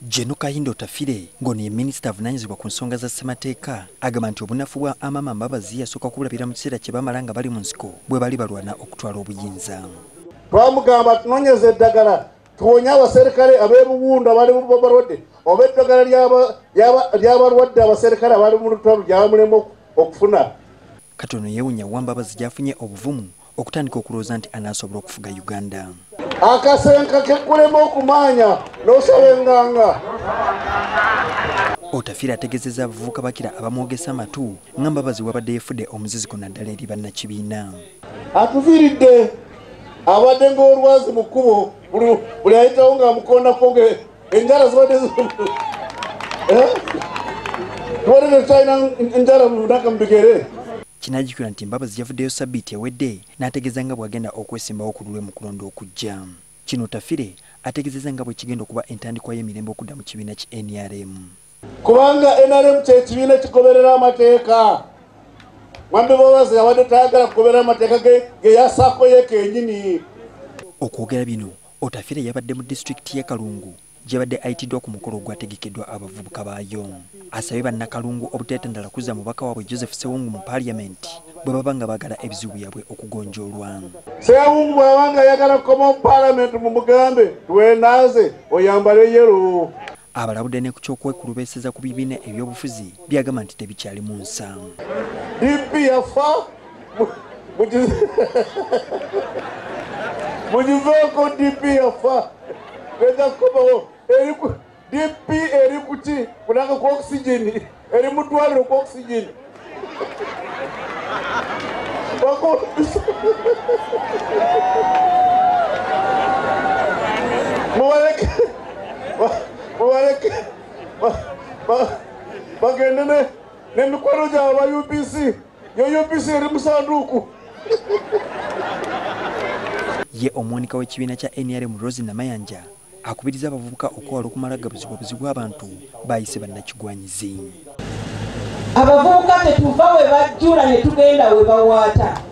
John Kahinda Otafire ngono ye Minisita avunaanyizibwa ku nsonga za ssemateeka agamba nti obunafu bwa Amama Mbabazi yasooka kulabira mu kiseera kye bamala nga bali mu nsiko bwe bali balwana okutwala obuyinza. Twamugamba tunoonyeze eddagala tuwonye abaserikale ab'ebuwunda abali mu balwadde oba eddagala ly'abalwadde abaserikale abali mu lutalo lyabamulemu okufuna. Katono yeewunya wa Mbabazi gy'afunye obuvumu okutandika okulowooza nti anaasobola okufuga Uganda. Akasenka kekulema okumanya n'osaba enganga. Otafiire ategeezezza abavubuka bakira abamwogesa amatu nga Mbabazi wabadde yeefudde omuzizi ku naddala eri bannakibiina. Atuviiridde abadde ng'olwazi mu kkubo buli ayitawo ng'amukondako enjala zibadde tubadde tetalina enjala mu nnaka mu bigere. Kinajjukira nti Mbabazi yavuddeyo sabbiiti ewedde n'ategeeza nga bw'agenda okwesimbawo ku lulwe mu kulonda okujja. Kino Otafiire ategeezezza nga bwe kigenda okuba entandikwa y'emirembe okudda mu kibiina ki NRM. Kubanga NRM kye kibiina kigoberera amateeka. Mwambe Mbabazi abadde tayagala kugoberera amateeka ge yasaako ye kennyini. Okwogera bino, Otafiire yabadde mu disitulikiti y'e Kalungu gy'abadde ayitiddwa ku mukolo ogwategekeddwa abavubuka baayo. Asabye bannakalungu obuteetandala kuzza mubaka waabwe Joseph Ssewungu mu paaliyamenti bwe baba nga baagala ebizibu byabwe okugonjoolwa. Ssewungu bw'abanga ayagala kukoma mu paalamenti mumugambe twenaaze oyambale yero. Abalabudde ne ku ky'okwekulubeeseza ku bibiina eby'obufuzi byagamba nti tebikyali mu nsa. DP yafa mugiveeko DP yafa genda kukomawo DP eri kuki kunanga ku oxygen eri mu ddwaliro ku oxygen. Mubaleke bagende n'emikwano gyabwe ba UPC yo UPC eri mu sanduuku. Ye omwanika w'ekibiina kya NRM Rose Namayanja akubiriza abavubuka okwewala okumala gabuzibu bw'abantu bayise bannakigwanyizi. Abavubuka tetuva we bajjula ne tugenda we bawaata.